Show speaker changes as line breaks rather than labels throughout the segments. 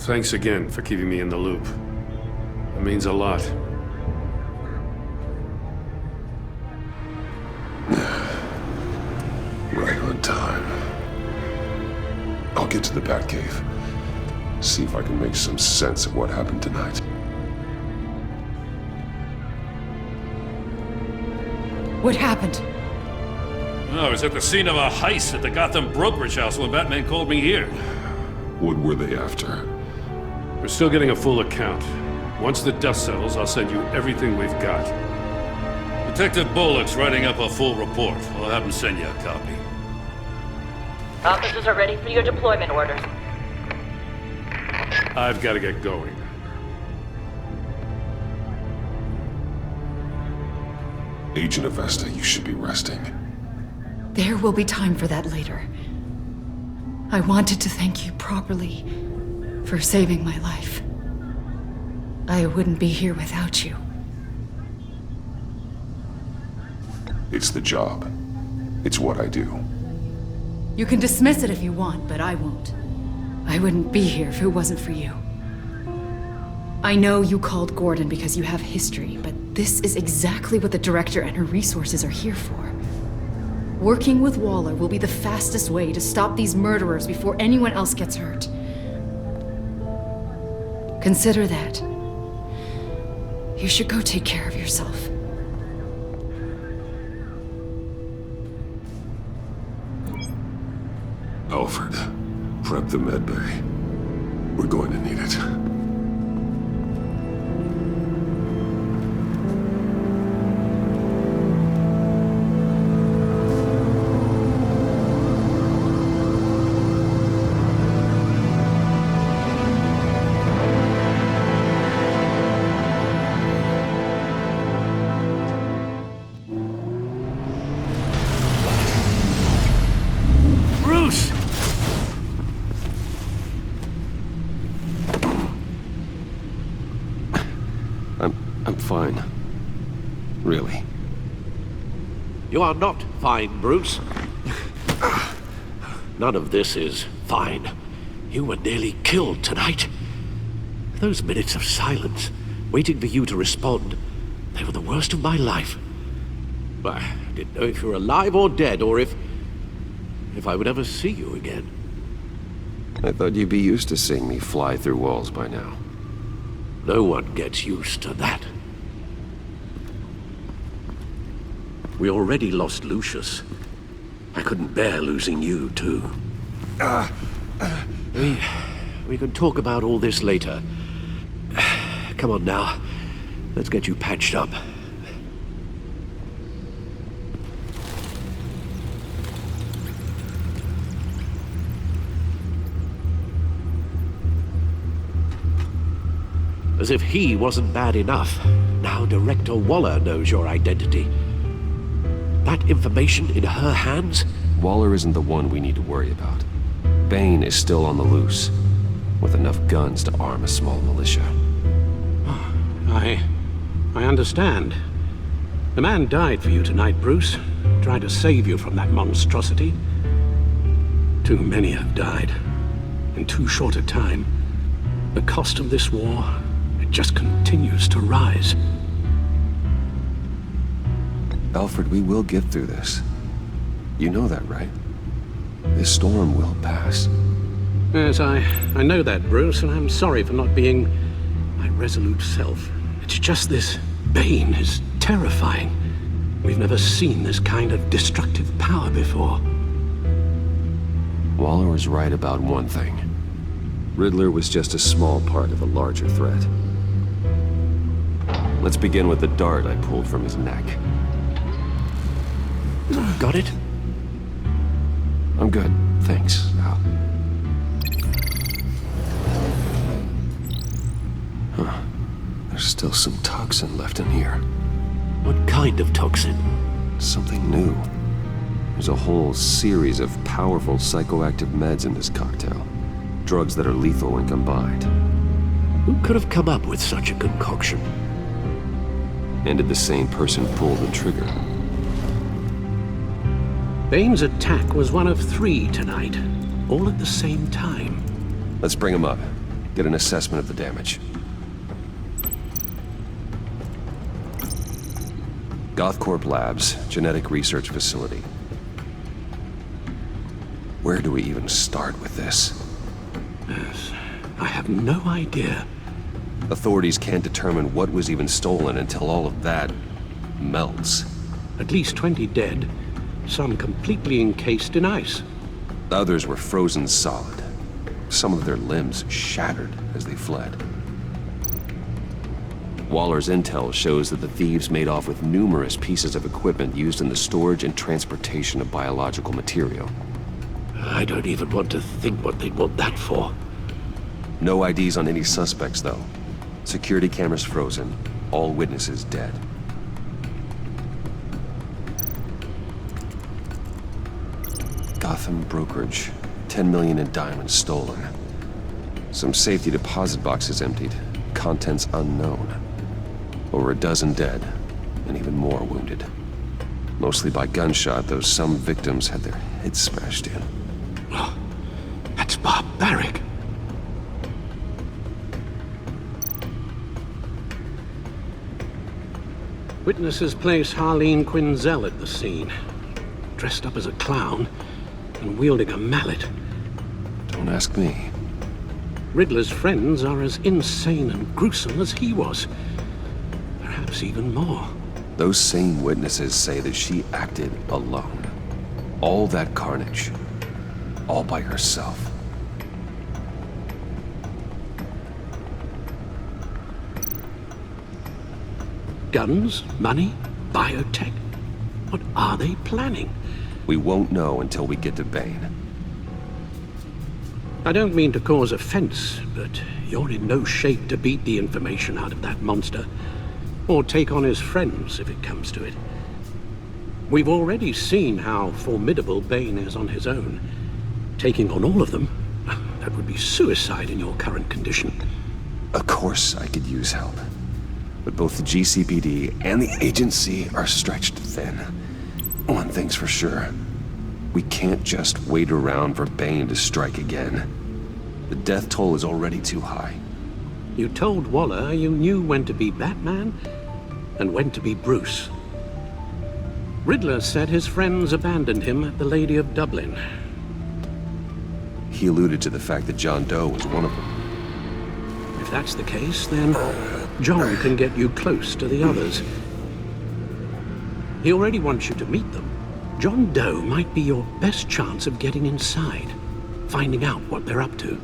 Thanks again for keeping me in the loop. It means a lot.
Right on time. I'll get to the Batcave. See if I can make some sense of what happened tonight.
What happened?
I was at the scene of a heist at the Gotham brokerage house when Batman called me here.
What were they after?
We're still getting a full account. Once the dust settles, I'll send you everything we've got.
Detective Bullock's writing up a full report. I'll have him send you a copy.
Officers are ready for your deployment orders.
I've got to get going.
Agent Avesta, you should be resting.
There will be time for that later. I wanted to thank you properly for saving my life. I wouldn't be here without you.
It's the job. It's what I do.
You can dismiss it if you want, but I won't. I wouldn't be here if it wasn't for you. I know you called Gordon because you have history, but this is exactly what the Director and her resources are here for. Working with Waller will be the fastest way to stop these murderers before anyone else gets hurt. Consider that. You should go take care of yourself.
Alfred, prep the medbay. We're going to need it.
Bruce!
I'm fine. Really.
You are not fine, Bruce. None of this is fine. You were nearly killed tonight. Those minutes of silence, waiting for you to respond, they were the worst of my life. I didn't know if you were alive or dead, or if I would ever see you again.
I thought you'd be used to seeing me fly through walls by now.
No one gets used to that. We already lost Lucius. I couldn't bear losing you, too. We can talk about all this later. Come on now. Let's get you patched up. As if he wasn't bad enough, now Director Waller knows your identity. That information in her hands?
Waller isn't the one we need to worry about. Bane is still on the loose, with enough guns to arm a small militia.
I understand. The man died for you tonight, Bruce. Tried to save you from that monstrosity. Too many have died. In too short a time. The cost of this war, it just continues to rise.
Alfred, we will get through this. You know that, right? This storm will pass.
Yes, I know that, Bruce, and I'm sorry for not being my resolute self. It's just this Bane is terrifying. We've never seen this kind of destructive power before.
Waller was right about one thing. Riddler was just a small part of a larger threat. Let's begin with the dart I pulled from his neck.
Got it?
I'm good, thanks, Al. Huh. There's still some toxin left in here.
What kind of toxin?
Something new. There's a whole series of powerful psychoactive meds in this cocktail. Drugs that are lethal when combined.
Who could have come up with such a concoction?
And did the same person pull the trigger?
Bane's attack was one of 3 tonight, all at the same time.
Let's bring him up. get an assessment of the damage. Gothcorp Labs, genetic research facility. Where do we even start with this?
Yes, I have no idea.
Authorities can't determine what was even stolen until all of that melts.
At least 20 dead, some completely encased in ice.
Others were frozen solid. Some of their limbs shattered as they fled. Waller's intel shows that the thieves made off with numerous pieces of equipment used in the storage and transportation of biological material.
I don't even want to think what they'd want that for.
No IDs on any suspects, though. Security cameras frozen. All witnesses dead. Gotham brokerage. 10 million in diamonds stolen. Some safety deposit boxes emptied. Contents unknown. Over a dozen dead, and even more wounded. Mostly by gunshot, though some victims had their heads smashed in.
Oh, that's barbaric. Witnesses place Harleen Quinzel at the scene, dressed up as a clown and wielding a mallet.
Don't ask me.
Riddler's friends are as insane and gruesome as he was. Perhaps even more.
Those same witnesses say that she acted alone. All that carnage. All by herself.
Guns, money, biotech. What are they planning?
We won't know until we get to Bane.
I don't mean to cause offense, but you're in no shape to beat the information out of that monster. Or take on his friends, if it comes to it. We've already seen how formidable Bane is on his own. Taking on all of them, that would be suicide in your current condition.
Of course I could use help. But both the GCPD and the agency are stretched thin. One thing's for sure. We can't just wait around for Bane to strike again. The death toll is already too high.
You told Waller you knew when to be Batman and when to be Bruce. Riddler said his friends abandoned him at the Lady of Dublin.
He alluded to the fact that John Doe was one of them.
If that's the case, then John can get you close to the others. He already wants you to meet them. John Doe might be your best chance of getting inside, finding out what they're up to.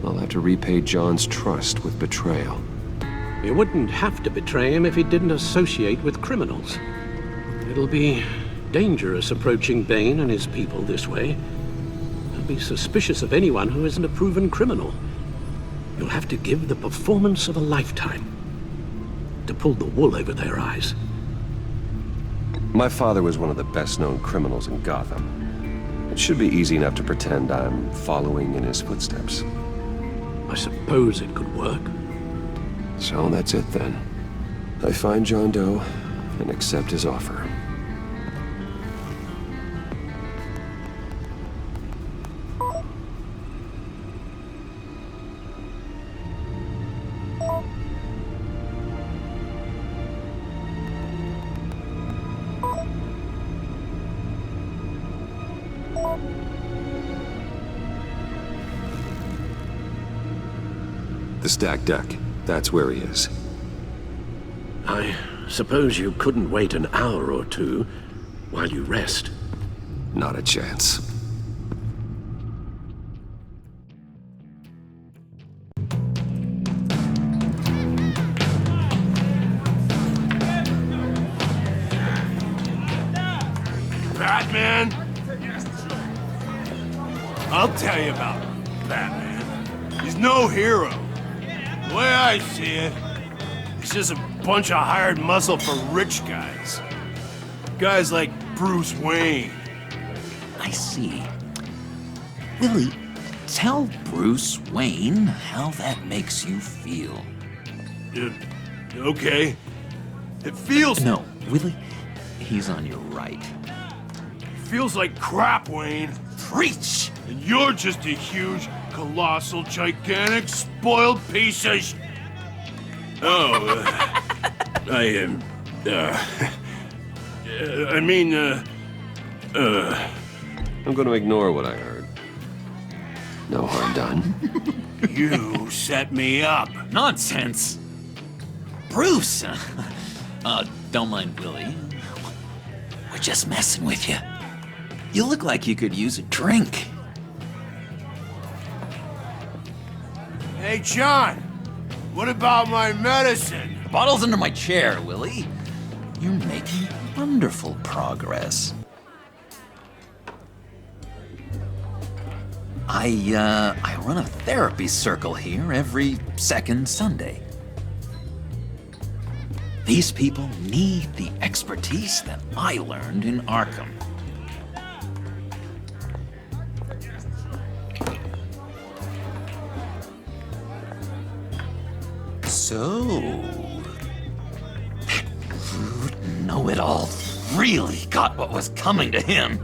I'll have to repay John's trust with betrayal.
You wouldn't have to betray him if he didn't associate with criminals. It'll be dangerous approaching Bane and his people this way. They'll be suspicious of anyone who isn't a proven criminal. You'll have to give the performance of a lifetime to pull the wool over their eyes.
My father was one of the best-known criminals in Gotham. It should be easy enough to pretend I'm following in his footsteps.
I suppose it could work.
So that's it then. I find John Doe and accept his offer. The stacked deck. That's where he is.
I suppose you couldn't wait an hour or two while you rest.
Not a chance.
Batman? I'll tell you about Batman. He's no hero. The way I see it, he's just a bunch of hired muscle for rich guys. Guys like Bruce Wayne.
I see. Willie, tell Bruce Wayne how that makes you feel.
Okay. It feels...
No, Willie, he's on your right.
Feels like crap, Wayne.
Preach!
And you're just a huge, colossal, gigantic, spoiled piece of Oh, I am,
I'm gonna ignore what I heard. No harm done.
You set me up.
Nonsense! Bruce! Don't mind Willie. We're just messing with you. You look like you could use a drink.
Hey, John, what about my medicine?
Bottle's under my chair, Willie. You're making wonderful progress. I run a therapy circle here every second Sunday. These people need the expertise that I learned in Arkham. So, that rude know-it-all really got what was coming to him.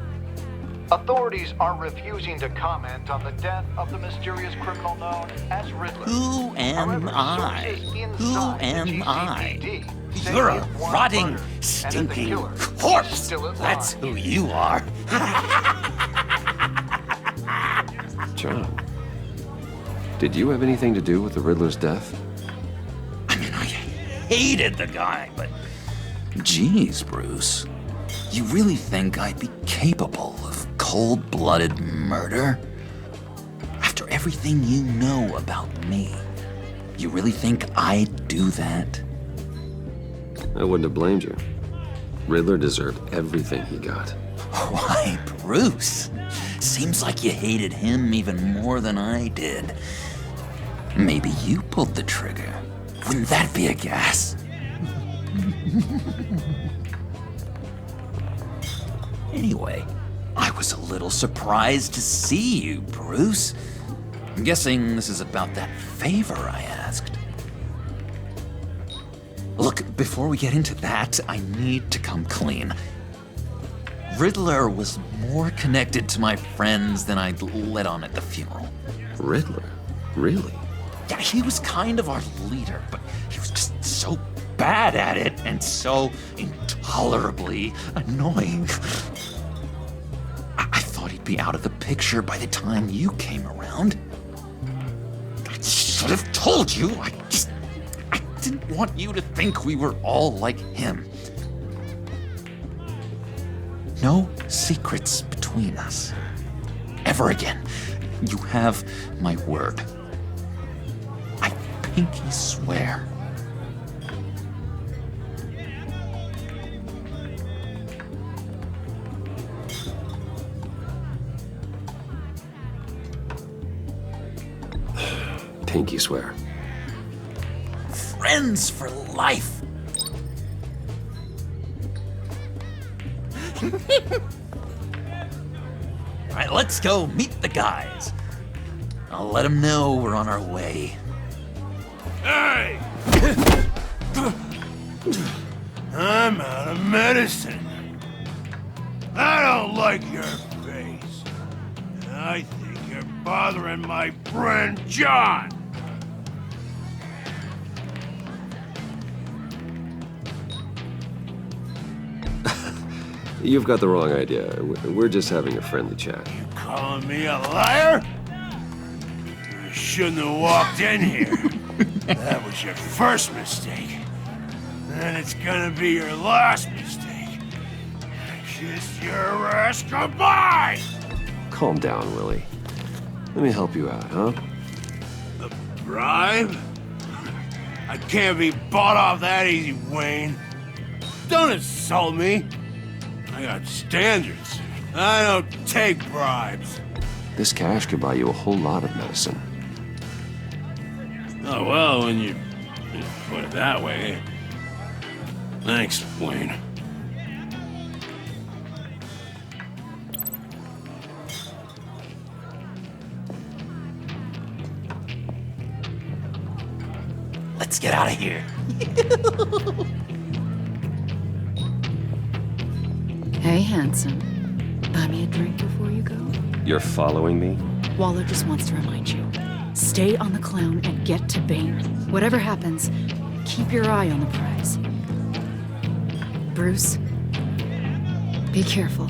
Authorities are refusing to comment on the death of the mysterious criminal known as Riddler.
Who am
However,
I?
sources
Who
inside the
am I?
GCPD say
You're a
it was
rotting,
murdered, and that the
stinking
killer is
corpse.
still at
That's
large.
who you are.
John, did you have anything to do with the Riddler's death?
I mean, I hated the guy, but geez, Bruce, you really think I'd be capable of cold-blooded murder? After everything you know about me, you really think I'd do that?
I wouldn't have blamed you. Riddler deserved everything he got.
Why, Bruce? Seems like you hated him even more than I did. Maybe you pulled the trigger. Wouldn't that be a gas? Anyway, I was a little surprised to see you, Bruce. I'm guessing this is about that favor I asked. Look, before we get into that, I need to come clean. Riddler was more connected to my friends than I'd let on at the funeral.
Riddler? Really?
Yeah, he was kind of our leader, but he was just so bad at it and so intolerably annoying. I thought he'd be out of the picture by the time you came around. I should have told you. I didn't want you to think we were all like him. No secrets between us. Ever again. You have my word. I pinky swear.
Pinky swear.
Friends for life. All right, let's go meet the guys. I'll let them know we're on our way.
Hey! I'm out of medicine. I don't like your face. I think you're bothering my friend John.
You've got the wrong idea. We're just having a friendly chat.
You calling me a liar? You shouldn't have walked in here. That was your first mistake. And it's gonna be your last mistake. Kiss your ass goodbye!
Calm down, Willie. Let me help you out, huh?
A bribe? I can't be bought off that easy, Wayne. Don't insult me. I got standards. I don't take bribes.
This cash could buy you a whole lot of medicine.
Oh, well, when you put it that way. Thanks, Wayne.
Let's get out of here.
Hey, handsome. Buy me a drink before you go?
You're following me?
Waller just wants to remind you. Stay on the clown and get to Bane. Whatever happens, keep your eye on the prize. Bruce, be careful.